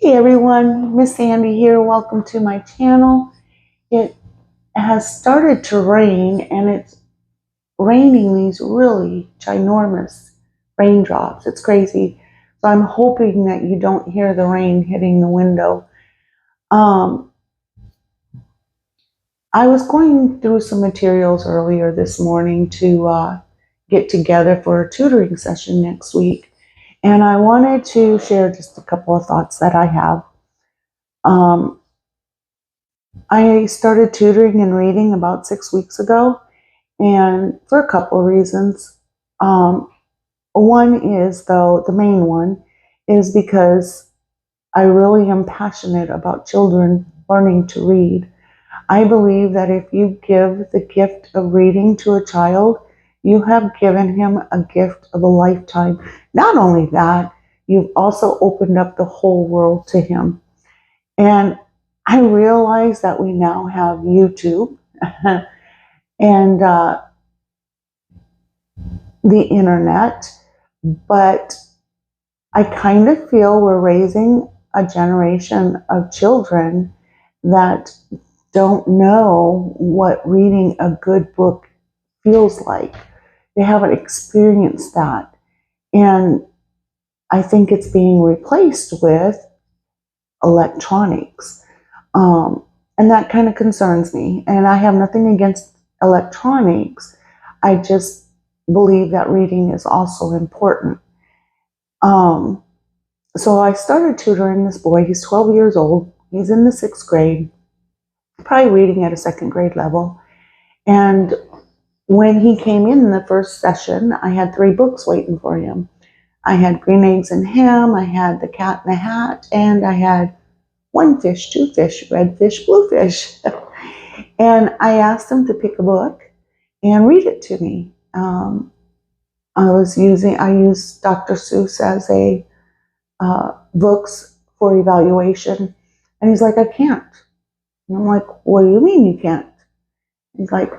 Hey everyone, Miss Sandi here. Welcome to my channel. It has started to rain and it's raining these really ginormous raindrops. It's crazy. So I'm hoping that you don't hear the rain hitting the window. I was going through some materials earlier this morning to get together for a tutoring session next week. And I wanted to share just a couple of thoughts that I have. I started tutoring and reading about 6 weeks ago, and for a couple of reasons. One is, though, the main one is because I really am passionate about children learning to read. I believe that if you give the gift of reading to a child, you have given him a gift of a lifetime. Not only that, you've also opened up the whole world to him. And I realize that we now have YouTube and the internet, but I kind of feel we're raising a generation of children that don't know what reading a good book feels like. They haven't experienced that. And I think it's being replaced with electronics. And that kind of concerns me. And I have nothing against electronics. I just believe that reading is also important. So I started tutoring this boy. He's 12 years old. He's in the 6th grade, probably reading at a 2nd grade level. And when he came in the first session, I had 3 books waiting for him. I had Green Eggs and Ham, I had The Cat in the Hat, and I had 1 fish, 2 fish, red fish, blue fish. And I asked him to pick a book and read it to me. I used Dr. Seuss as a books for evaluation. And he's like, I can't. And I'm like, what do you mean you can't? He's like,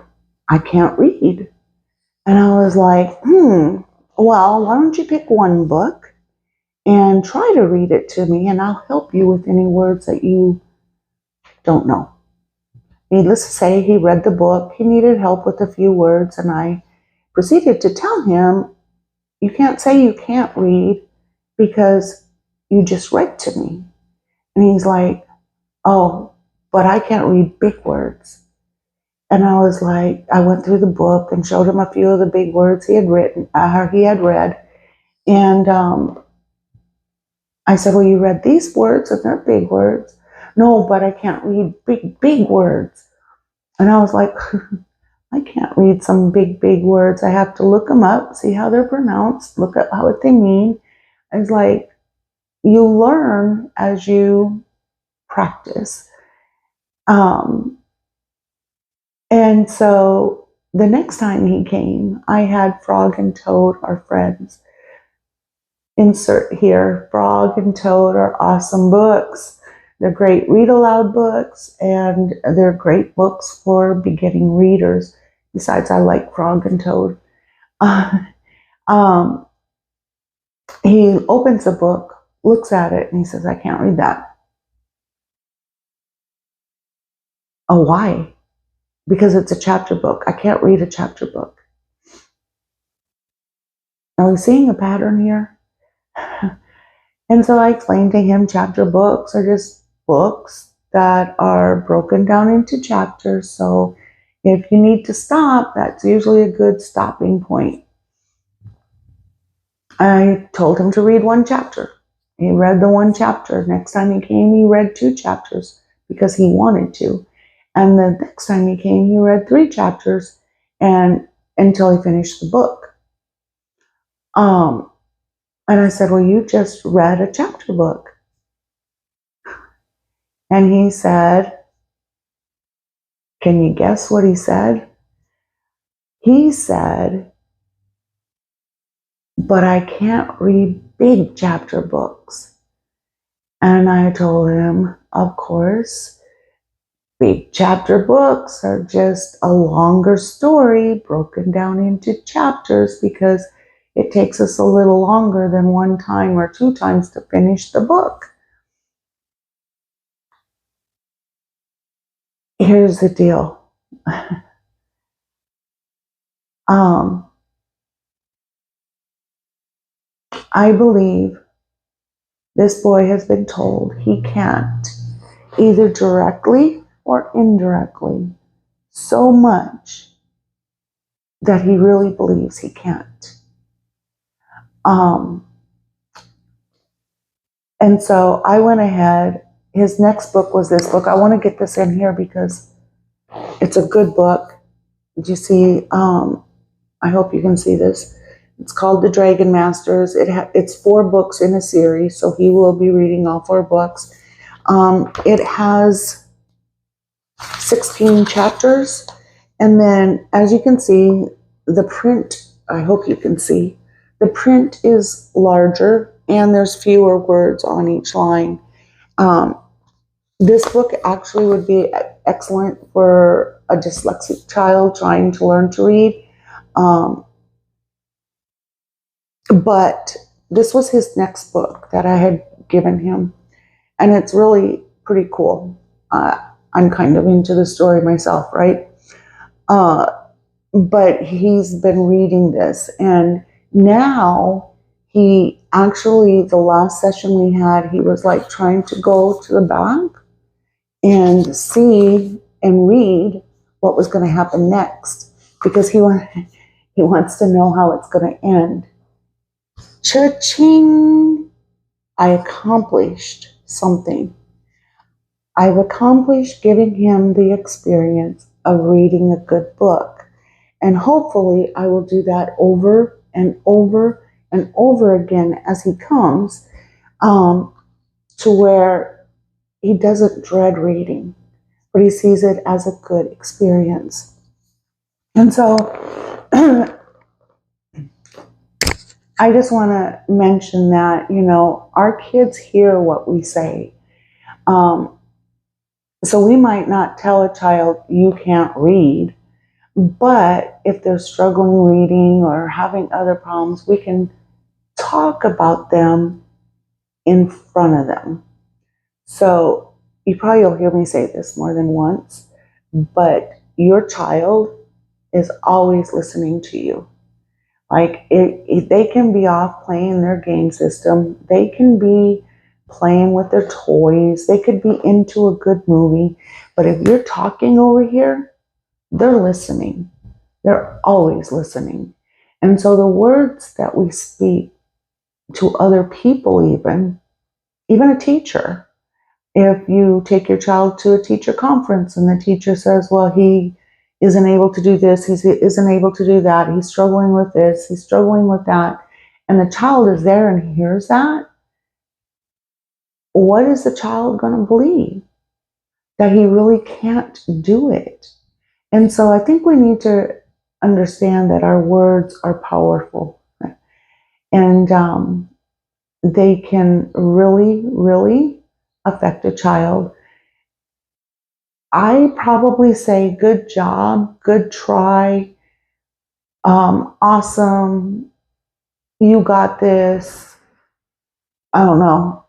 I can't read. And I was like, well, why don't you pick 1 book and try to read it to me, and I'll help you with any words that you don't know. Needless to say, he read the book. He needed help with a few words, and I proceeded to tell him, you can't say you can't read because you just read to me. And he's like, oh, but I can't read big words. And I was like, I went through the book and showed him a few of the big words he had read. And I said, well, you read these words and they're big words. No, but I can't read big words. And I was like, I can't read some big words. I have to look them up, see how they're pronounced, look at what they mean. I was like, you learn as you practice. And so the next time he came, I had Frog and Toad are friends. Insert here, Frog and Toad are awesome books. They're great read-aloud books, and they're great books for beginning readers. Besides, I like Frog and Toad. He opens a book, looks at it, and he says, I can't read that. Oh, why? Because it's a chapter book. I can't read a chapter book. Are we seeing a pattern here? And so I explained to him chapter books are just books that are broken down into chapters. So if you need to stop, that's usually a good stopping point. I told him to read 1 chapter. He read the 1 chapter. Next time he came, he read 2 chapters because he wanted to. And the next time he came, he read 3 chapters and until he finished the book. And I said, well, you just read a chapter book. And he said, can you guess what he said? He said, but I can't read big chapter books. And I told him, of course, big chapter books are just a longer story broken down into chapters because it takes us a little longer than 1 time or 2 times to finish the book. Here's the deal. I believe this boy has been told he can't, either directly or indirectly, so much that he really believes he can't. And so I went ahead. His next book was this book. I want to get this in here because it's a good book. Do you see? I hope you can see this. It's called The Dragon Masters. It's 4 books in a series, so he will be reading all 4 books. It has 16 chapters, and then, as you can see, the print, I hope you can see, the print is larger, and there's fewer words on each line. This book actually would be excellent for a dyslexic child trying to learn to read. But this was his next book that I had given him, and it's really pretty cool. I'm kind of into the story myself, right? But he's been reading this, and now he actually, the last session we had, he was like trying to go to the back and see and read what was going to happen next, because he wants to know how it's going to end. Cha-ching! I accomplished something. I've accomplished giving him the experience of reading a good book. And hopefully I will do that over and over and over again as he comes, to where he doesn't dread reading, but he sees it as a good experience. And so I just want to mention that, our kids hear what we say. So we might not tell a child, you can't read, but if they're struggling reading or having other problems, we can talk about them in front of them. So you probably will hear me say this more than once, but your child is always listening to you. Like, they can be off playing their game system. They can be playing with their toys. They could be into a good movie. But if you're talking over here, they're listening. They're always listening. And so the words that we speak to other people, even a teacher, if you take your child to a teacher conference and the teacher says, well, he isn't able to do this, he isn't able to do that, he's struggling with this, he's struggling with that, and the child is there and hears that, what is the child going to believe? That he really can't do it. And so I think we need to understand that our words are powerful, and they can really, really affect a child. I probably say good job, good try, awesome, you got this, I don't know,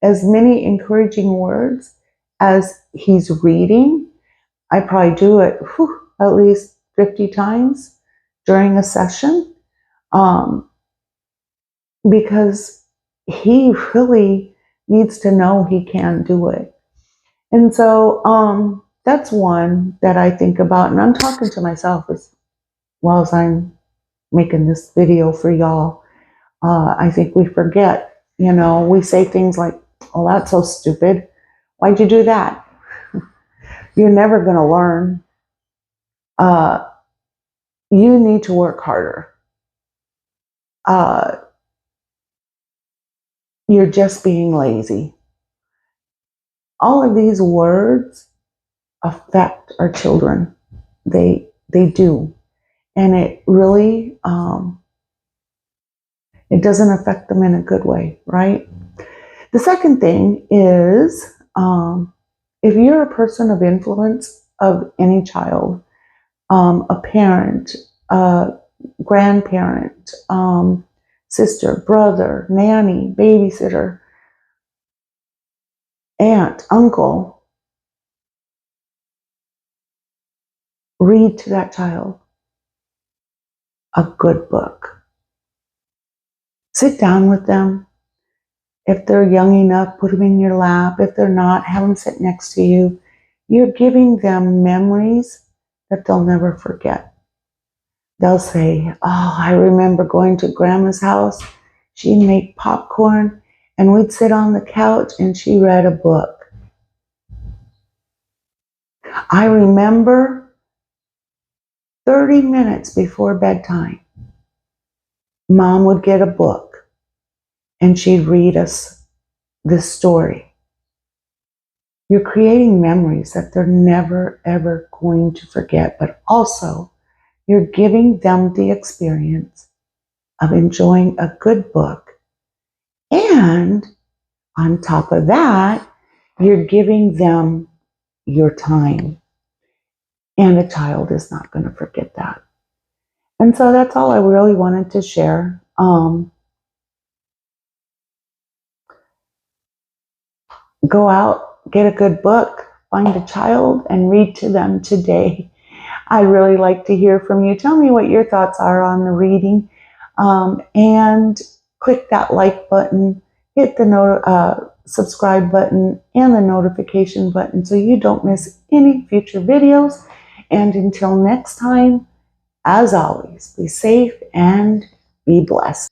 as many encouraging words as he's reading. I probably do it at least 50 times during a session, because he really needs to know he can do it. And so that's one that I think about, and I'm talking to myself as well as I'm making this video for y'all. I think we forget, we say things like, oh, that's so stupid. Why'd you do that? You're never going to learn. You need to work harder. You're just being lazy. All of these words affect our children. They do. And it really, it doesn't affect them in a good way, right? The second thing is, if you're a person of influence of any child, a parent, a grandparent, sister, brother, nanny, babysitter, aunt, uncle, Read to that child a good book. Sit down with them. If they're young enough, put them in your lap. If they're not, have them sit next to you. You're giving them memories that they'll never forget. They'll say, oh, I remember going to Grandma's house. She'd make popcorn and we'd sit on the couch and she read a book. I remember 30 minutes before bedtime, Mom would get a book and she'd read us this story. You're creating memories that they're never, ever going to forget, but also you're giving them the experience of enjoying a good book. And on top of that, you're giving them your time. And a child is not going to forget that. And so that's all I really wanted to share. Go out, get a good book, find a child, and read to them today. I really like to hear from you. Tell me what your thoughts are on the reading. And click that like button, hit the subscribe button and the notification button so you don't miss any future videos. And until next time, as always, be safe and be blessed.